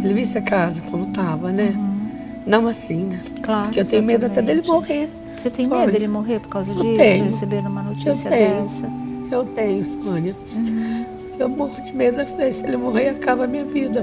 Ele visse a casa como estava, né? Não assim, né? Claro. Porque eu tenho medo até dele morrer. Você tem Sônia. medo dele morrer por causa disso? Tenho. Receber uma notícia Eu tenho. dessa? Eu tenho, Sônia. Eu morro de medo. Eu falei, se ele morrer, acaba a minha vida.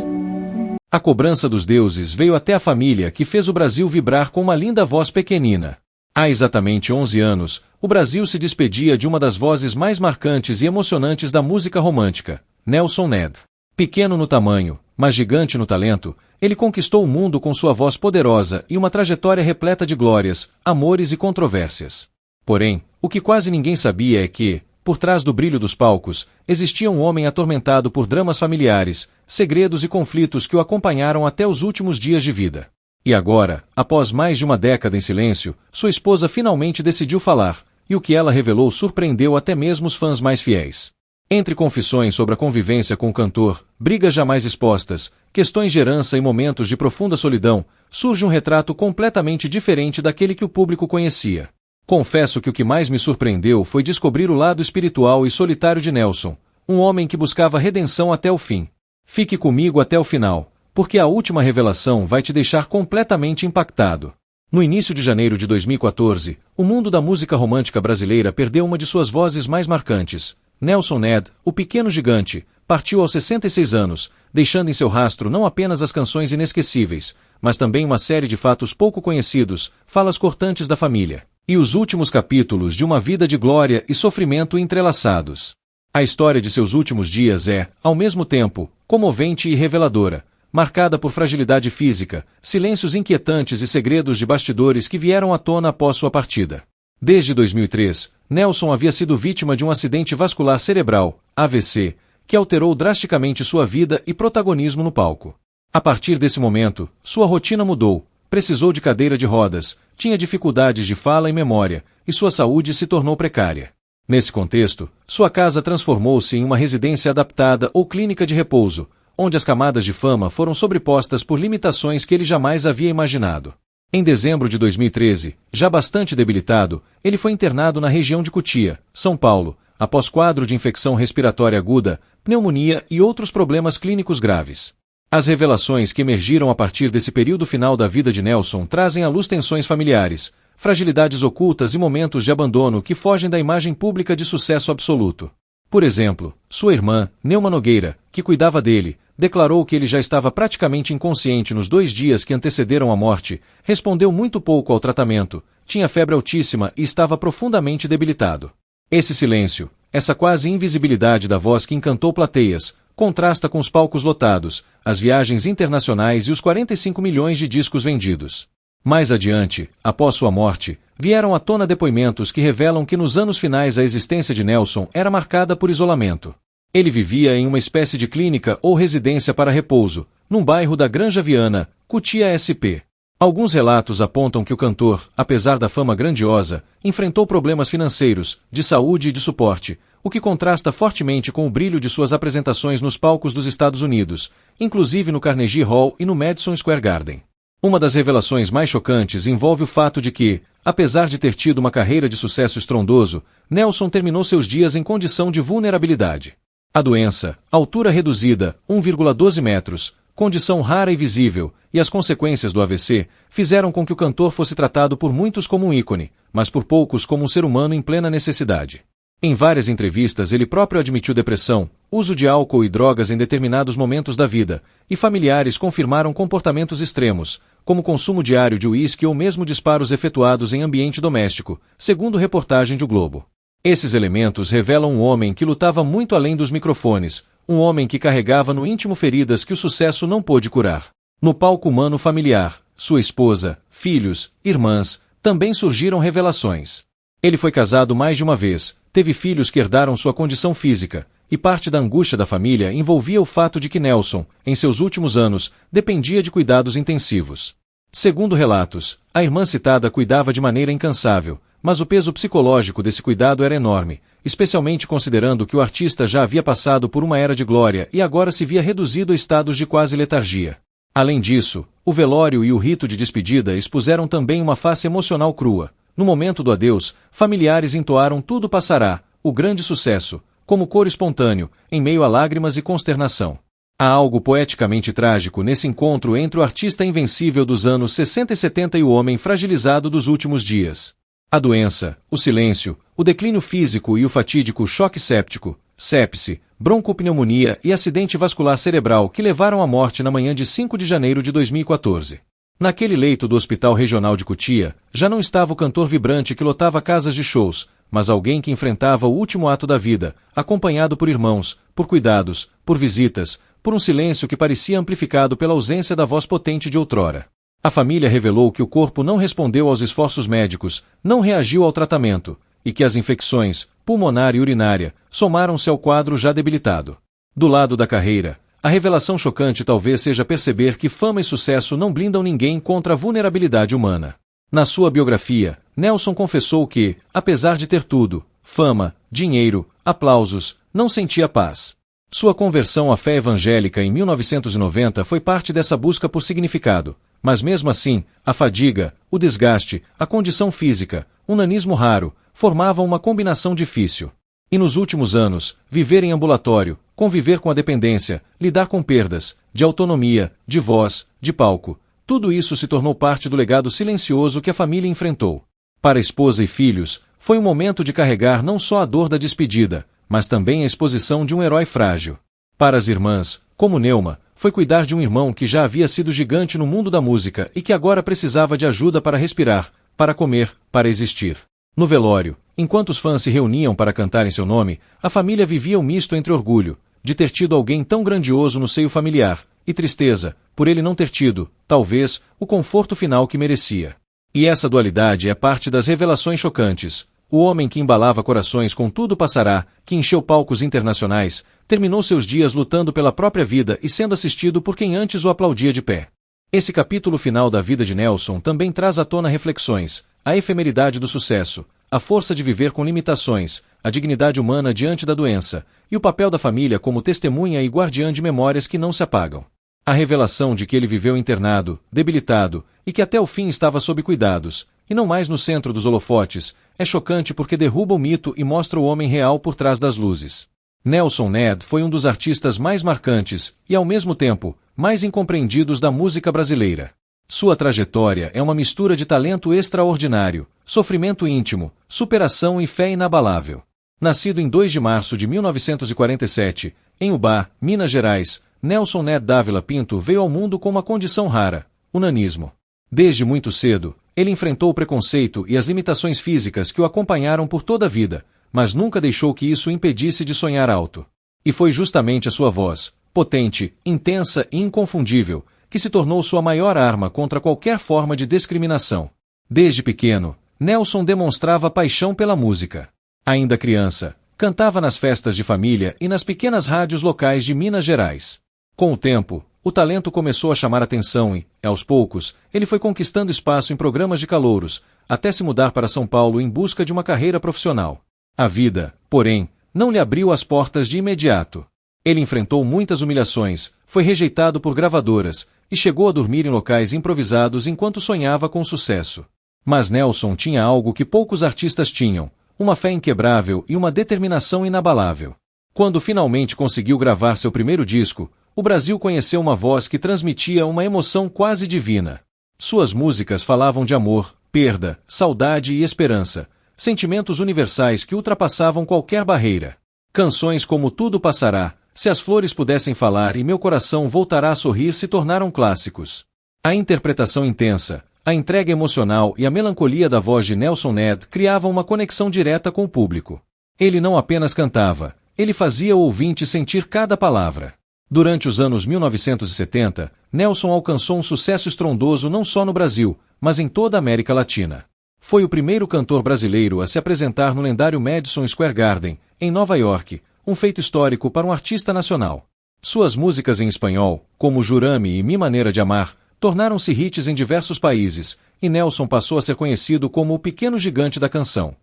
A cobrança dos deuses veio até a família, que fez o Brasil vibrar com uma linda voz pequenina. Há exatamente 11 anos, o Brasil se despedia de uma das vozes mais marcantes e emocionantes da música romântica, Nelson Ned. Pequeno no tamanho, mas gigante no talento, ele conquistou o mundo com sua voz poderosa e uma trajetória repleta de glórias, amores e controvérsias. Porém, o que quase ninguém sabia é que, por trás do brilho dos palcos, existia um homem atormentado por dramas familiares, segredos e conflitos que o acompanharam até os últimos dias de vida. E agora, após mais de uma década em silêncio, sua esposa finalmente decidiu falar, e o que ela revelou surpreendeu até mesmo os fãs mais fiéis. Entre confissões sobre a convivência com o cantor, brigas jamais expostas, questões de herança e momentos de profunda solidão, surge um retrato completamente diferente daquele que o público conhecia. Confesso que o que mais me surpreendeu foi descobrir o lado espiritual e solitário de Nelson, um homem que buscava redenção até o fim. Fique comigo até o final, porque a última revelação vai te deixar completamente impactado. No início de janeiro de 2014, o mundo da música romântica brasileira perdeu uma de suas vozes mais marcantes. Nelson Ned, o pequeno gigante, partiu aos 66 anos, deixando em seu rastro não apenas as canções inesquecíveis, mas também uma série de fatos pouco conhecidos, falas cortantes da família, e os últimos capítulos de uma vida de glória e sofrimento entrelaçados. A história de seus últimos dias é, ao mesmo tempo, comovente e reveladora, marcada por fragilidade física, silêncios inquietantes e segredos de bastidores que vieram à tona após sua partida. Desde 2003, Nelson havia sido vítima de um acidente vascular cerebral, AVC, que alterou drasticamente sua vida e protagonismo no palco. A partir desse momento, sua rotina mudou, precisou de cadeira de rodas, tinha dificuldades de fala e memória, e sua saúde se tornou precária. Nesse contexto, sua casa transformou-se em uma residência adaptada ou clínica de repouso, onde as camadas de fama foram sobrepostas por limitações que ele jamais havia imaginado. Em dezembro de 2013, já bastante debilitado, ele foi internado na região de Cotia, São Paulo, após quadro de infecção respiratória aguda, pneumonia e outros problemas clínicos graves. As revelações que emergiram a partir desse período final da vida de Nelson trazem à luz tensões familiares, fragilidades ocultas e momentos de abandono que fogem da imagem pública de sucesso absoluto. Por exemplo, sua irmã, Neuma Nogueira, que cuidava dele, declarou que ele já estava praticamente inconsciente nos 2 dias que antecederam a morte, respondeu muito pouco ao tratamento, tinha febre altíssima e estava profundamente debilitado. Esse silêncio, essa quase invisibilidade da voz que encantou plateias, contrasta com os palcos lotados, as viagens internacionais e os 45 milhões de discos vendidos. Mais adiante, após sua morte, vieram à tona depoimentos que revelam que nos anos finais a existência de Nelson era marcada por isolamento. Ele vivia em uma espécie de clínica ou residência para repouso, num bairro da Granja Viana, Cotia SP. Alguns relatos apontam que o cantor, apesar da fama grandiosa, enfrentou problemas financeiros, de saúde e de suporte, o que contrasta fortemente com o brilho de suas apresentações nos palcos dos Estados Unidos, inclusive no Carnegie Hall e no Madison Square Garden. Uma das revelações mais chocantes envolve o fato de que, apesar de ter tido uma carreira de sucesso estrondoso, Nelson terminou seus dias em condição de vulnerabilidade. A doença, altura reduzida, 1,12 metros, condição rara e visível, e as consequências do AVC, fizeram com que o cantor fosse tratado por muitos como um ícone, mas por poucos como um ser humano em plena necessidade. Em várias entrevistas ele próprio admitiu depressão, uso de álcool e drogas em determinados momentos da vida, e familiares confirmaram comportamentos extremos, como consumo diário de uísque ou mesmo disparos efetuados em ambiente doméstico, segundo reportagem do Globo. Esses elementos revelam um homem que lutava muito além dos microfones, um homem que carregava no íntimo feridas que o sucesso não pôde curar. No palco humano familiar, sua esposa, filhos, irmãs, também surgiram revelações. Ele foi casado mais de uma vez, teve filhos que herdaram sua condição física, e parte da angústia da família envolvia o fato de que Nelson, em seus últimos anos, dependia de cuidados intensivos. Segundo relatos, a irmã citada cuidava de maneira incansável, mas o peso psicológico desse cuidado era enorme, especialmente considerando que o artista já havia passado por uma era de glória e agora se via reduzido a estados de quase letargia. Além disso, o velório e o rito de despedida expuseram também uma face emocional crua. No momento do adeus, familiares entoaram Tudo Passará, o grande sucesso, como coro espontâneo, em meio a lágrimas e consternação. Há algo poeticamente trágico nesse encontro entre o artista invencível dos anos 60 e 70 e o homem fragilizado dos últimos dias. A doença, o silêncio, o declínio físico e o fatídico choque séptico, sepse, broncopneumonia e acidente vascular cerebral que levaram à morte na manhã de 5 de janeiro de 2014. Naquele leito do Hospital Regional de Cotia, já não estava o cantor vibrante que lotava casas de shows, mas alguém que enfrentava o último ato da vida, acompanhado por irmãos, por cuidados, por visitas, por um silêncio que parecia amplificado pela ausência da voz potente de outrora. A família revelou que o corpo não respondeu aos esforços médicos, não reagiu ao tratamento, e que as infecções, pulmonar e urinária, somaram-se ao quadro já debilitado. Do lado da carreira, a revelação chocante talvez seja perceber que fama e sucesso não blindam ninguém contra a vulnerabilidade humana. Na sua biografia, Nelson confessou que, apesar de ter tudo, fama, dinheiro, aplausos, não sentia paz. Sua conversão à fé evangélica em 1990 foi parte dessa busca por significado, mas mesmo assim, a fadiga, o desgaste, a condição física, um nanismo raro, formavam uma combinação difícil. E nos últimos anos, viver em ambulatório, conviver com a dependência, lidar com perdas, de autonomia, de voz, de palco, tudo isso se tornou parte do legado silencioso que a família enfrentou. Para a esposa e filhos, foi um momento de carregar não só a dor da despedida, mas também a exposição de um herói frágil. Para as irmãs, como Neuma, foi cuidar de um irmão que já havia sido gigante no mundo da música e que agora precisava de ajuda para respirar, para comer, para existir. No velório, enquanto os fãs se reuniam para cantar em seu nome, a família vivia um misto entre orgulho, de ter tido alguém tão grandioso no seio familiar, e tristeza, por ele não ter tido, talvez, o conforto final que merecia. E essa dualidade é parte das revelações chocantes. O homem que embalava corações com Tudo Passará, que encheu palcos internacionais, terminou seus dias lutando pela própria vida e sendo assistido por quem antes o aplaudia de pé. Esse capítulo final da vida de Nelson também traz à tona reflexões, a efemeridade do sucesso, a força de viver com limitações, a dignidade humana diante da doença, e o papel da família como testemunha e guardiã de memórias que não se apagam. A revelação de que ele viveu internado, debilitado, e que até o fim estava sob cuidados, e não mais no centro dos holofotes, é chocante porque derruba o mito e mostra o homem real por trás das luzes. Nelson Ned foi um dos artistas mais marcantes e, ao mesmo tempo, mais incompreendidos da música brasileira. Sua trajetória é uma mistura de talento extraordinário, sofrimento íntimo, superação e fé inabalável. Nascido em 2 de março de 1947, em Ubá, Minas Gerais, Nelson Ned Dávila Pinto veio ao mundo com uma condição rara, o nanismo. Desde muito cedo, ele enfrentou o preconceito e as limitações físicas que o acompanharam por toda a vida, mas nunca deixou que isso o impedisse de sonhar alto. E foi justamente a sua voz, potente, intensa e inconfundível, que se tornou sua maior arma contra qualquer forma de discriminação. Desde pequeno, Nelson demonstrava paixão pela música. Ainda criança, cantava nas festas de família e nas pequenas rádios locais de Minas Gerais. Com o tempo, o talento começou a chamar atenção e, aos poucos, ele foi conquistando espaço em programas de calouros, até se mudar para São Paulo em busca de uma carreira profissional. A vida, porém, não lhe abriu as portas de imediato. Ele enfrentou muitas humilhações, foi rejeitado por gravadoras e chegou a dormir em locais improvisados enquanto sonhava com sucesso. Mas Nelson tinha algo que poucos artistas tinham, uma fé inquebrável e uma determinação inabalável. Quando finalmente conseguiu gravar seu primeiro disco, o Brasil conheceu uma voz que transmitia uma emoção quase divina. Suas músicas falavam de amor, perda, saudade e esperança, sentimentos universais que ultrapassavam qualquer barreira. Canções como Tudo Passará, Se as Flores Pudessem Falar e Meu Coração Voltará a Sorrir se tornaram clássicos. A interpretação intensa, a entrega emocional e a melancolia da voz de Nelson Ned criavam uma conexão direta com o público. Ele não apenas cantava, ele fazia o ouvinte sentir cada palavra. Durante os anos 1970, Nelson alcançou um sucesso estrondoso não só no Brasil, mas em toda a América Latina. Foi o primeiro cantor brasileiro a se apresentar no lendário Madison Square Garden, em Nova York, um feito histórico para um artista nacional. Suas músicas em espanhol, como Jurame e Mi Maneira de Amar, tornaram-se hits em diversos países, e Nelson passou a ser conhecido como o pequeno gigante da canção.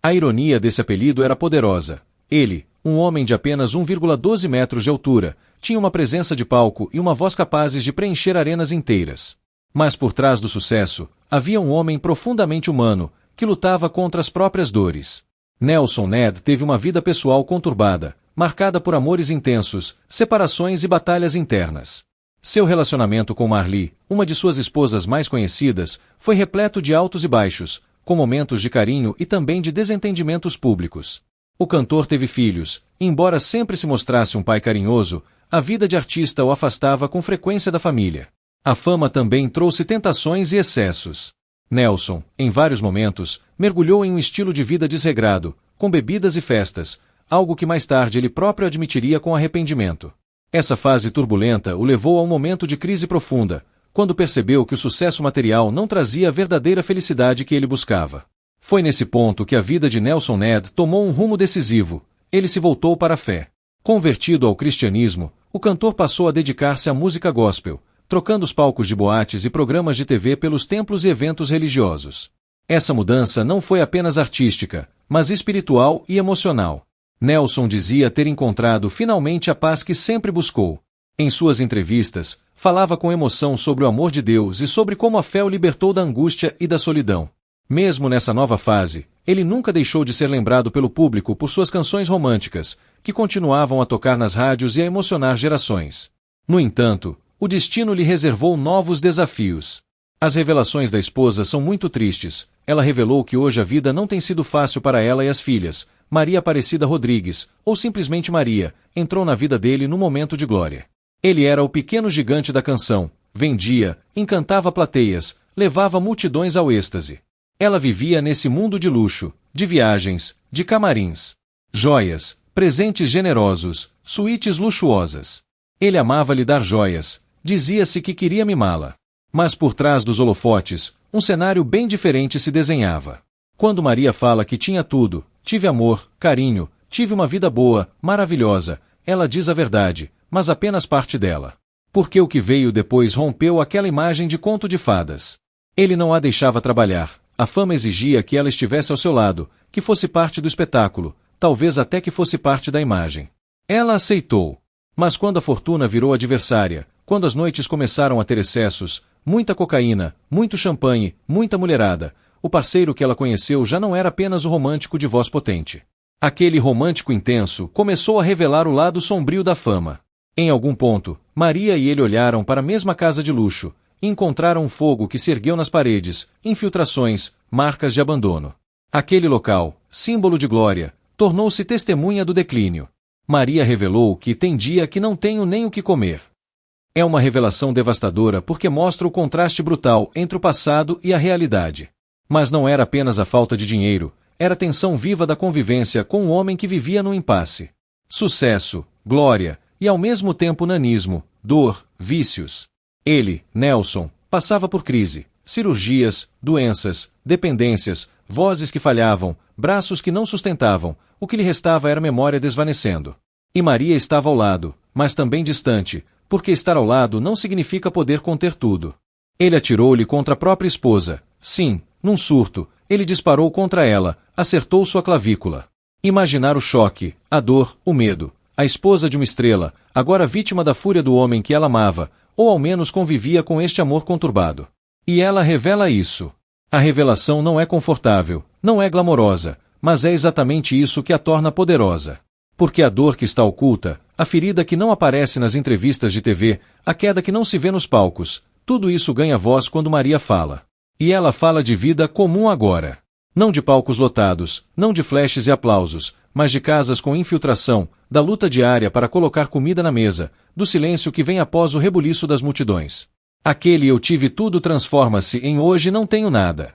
A ironia desse apelido era poderosa. Ele, um homem de apenas 1,12 metros de altura, tinha uma presença de palco e uma voz capazes de preencher arenas inteiras. Mas por trás do sucesso, havia um homem profundamente humano, que lutava contra as próprias dores. Nelson Ned teve uma vida pessoal conturbada, marcada por amores intensos, separações e batalhas internas. Seu relacionamento com Marli, uma de suas esposas mais conhecidas, foi repleto de altos e baixos, com momentos de carinho e também de desentendimentos públicos. O cantor teve filhos, e embora sempre se mostrasse um pai carinhoso, a vida de artista o afastava com frequência da família. A fama também trouxe tentações e excessos. Nelson, em vários momentos, mergulhou em um estilo de vida desregrado, com bebidas e festas, algo que mais tarde ele próprio admitiria com arrependimento. Essa fase turbulenta o levou a um momento de crise profunda, quando percebeu que o sucesso material não trazia a verdadeira felicidade que ele buscava. Foi nesse ponto que a vida de Nelson Ned tomou um rumo decisivo. Ele se voltou para a fé. Convertido ao cristianismo, o cantor passou a dedicar-se à música gospel, trocando os palcos de boates e programas de TV pelos templos e eventos religiosos. Essa mudança não foi apenas artística, mas espiritual e emocional. Nelson dizia ter encontrado finalmente a paz que sempre buscou. Em suas entrevistas, falava com emoção sobre o amor de Deus e sobre como a fé o libertou da angústia e da solidão. Mesmo nessa nova fase, ele nunca deixou de ser lembrado pelo público por suas canções românticas, que continuavam a tocar nas rádios e a emocionar gerações. No entanto, o destino lhe reservou novos desafios. As revelações da esposa são muito tristes. Ela revelou que hoje a vida não tem sido fácil para ela e as filhas. Maria Aparecida Rodrigues, ou simplesmente Maria, entrou na vida dele num momento de glória. Ele era o pequeno gigante da canção, vendia, encantava plateias, levava multidões ao êxtase. Ela vivia nesse mundo de luxo, de viagens, de camarins, joias, presentes generosos, suítes luxuosas. Ele amava lhe dar joias, dizia-se que queria mimá-la. Mas por trás dos holofotes, um cenário bem diferente se desenhava. Quando Maria fala que tinha tudo, tive amor, carinho, tive uma vida boa, maravilhosa, ela diz a verdade, mas apenas parte dela. Porque o que veio depois rompeu aquela imagem de conto de fadas. Ele não a deixava trabalhar, a fama exigia que ela estivesse ao seu lado, que fosse parte do espetáculo, talvez até que fosse parte da imagem. Ela aceitou. Mas quando a fortuna virou adversária, quando as noites começaram a ter excessos, muita cocaína, muito champanhe, muita mulherada, o parceiro que ela conheceu já não era apenas o romântico de voz potente. Aquele romântico intenso começou a revelar o lado sombrio da fama. Em algum ponto, Maria e ele olharam para a mesma casa de luxo, e encontraram um fogo que se ergueu nas paredes, infiltrações, marcas de abandono. Aquele local, símbolo de glória, tornou-se testemunha do declínio. Maria revelou que tem dia que não tenho nem o que comer. É uma revelação devastadora porque mostra o contraste brutal entre o passado e a realidade. Mas não era apenas a falta de dinheiro, era a tensão viva da convivência com um homem que vivia no impasse. Sucesso, glória e ao mesmo tempo nanismo, dor, vícios. Ele, Nelson, passava por crise, cirurgias, doenças, dependências, vozes que falhavam, braços que não sustentavam, o que lhe restava era memória desvanecendo. E Maria estava ao lado, mas também distante, porque estar ao lado não significa poder conter tudo. Ele atirou-lhe contra a própria esposa. Sim, num surto, ele disparou contra ela, acertou sua clavícula. Imaginar o choque, a dor, o medo. A esposa de uma estrela, agora vítima da fúria do homem que ela amava, ou ao menos convivia com este amor conturbado. E ela revela isso. A revelação não é confortável, não é glamourosa, mas é exatamente isso que a torna poderosa. Porque a dor que está oculta, a ferida que não aparece nas entrevistas de TV, a queda que não se vê nos palcos, tudo isso ganha voz quando Maria fala. E ela fala de vida comum agora. Não de palcos lotados, não de flashes e aplausos, mas de casas com infiltração, da luta diária para colocar comida na mesa, do silêncio que vem após o rebuliço das multidões. Aquele eu tive tudo transforma-se em hoje não tenho nada.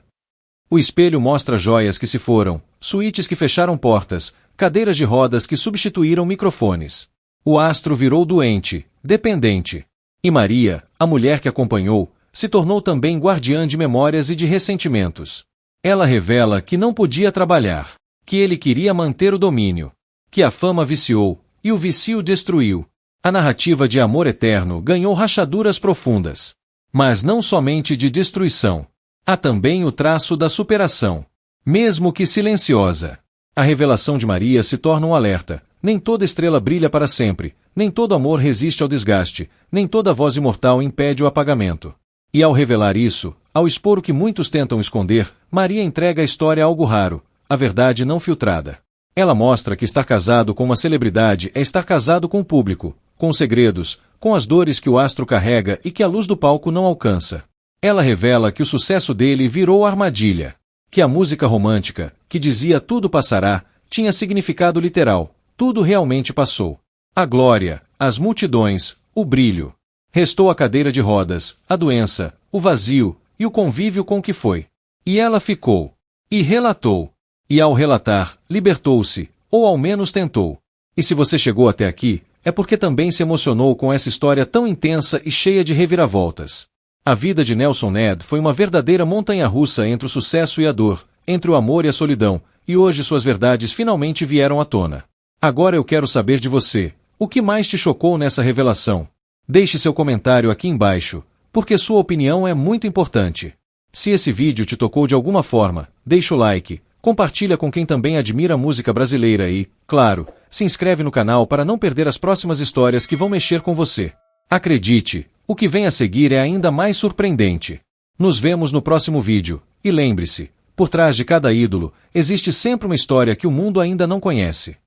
O espelho mostra joias que se foram, suítes que fecharam portas, cadeiras de rodas que substituíram microfones. O astro virou doente, dependente. E Maria, a mulher que acompanhou, se tornou também guardiã de memórias e de ressentimentos. Ela revela que não podia trabalhar, que ele queria manter o domínio, que a fama viciou, e o vício destruiu. A narrativa de amor eterno ganhou rachaduras profundas. Mas não somente de destruição. Há também o traço da superação. Mesmo que silenciosa. A revelação de Maria se torna um alerta. Nem toda estrela brilha para sempre, nem todo amor resiste ao desgaste, nem toda voz imortal impede o apagamento. E ao revelar isso, ao expor o que muitos tentam esconder, Maria entrega à história algo raro, a verdade não filtrada. Ela mostra que estar casado com uma celebridade é estar casado com o público, com os segredos, com as dores que o astro carrega e que a luz do palco não alcança. Ela revela que o sucesso dele virou armadilha. Que a música romântica, que dizia tudo passará, tinha significado literal, tudo realmente passou. A glória, as multidões, o brilho. Restou a cadeira de rodas, a doença, o vazio e o convívio com o que foi. E ela ficou. E relatou. E ao relatar, libertou-se, ou ao menos tentou. E se você chegou até aqui, é porque também se emocionou com essa história tão intensa e cheia de reviravoltas. A vida de Nelson Ned foi uma verdadeira montanha-russa entre o sucesso e a dor, entre o amor e a solidão, e hoje suas verdades finalmente vieram à tona. Agora eu quero saber de você, o que mais te chocou nessa revelação? Deixe seu comentário aqui embaixo, porque sua opinião é muito importante. Se esse vídeo te tocou de alguma forma, deixa o like, compartilha com quem também admira a música brasileira e, claro, se inscreve no canal para não perder as próximas histórias que vão mexer com você. Acredite, o que vem a seguir é ainda mais surpreendente. Nos vemos no próximo vídeo, e lembre-se, por trás de cada ídolo, existe sempre uma história que o mundo ainda não conhece.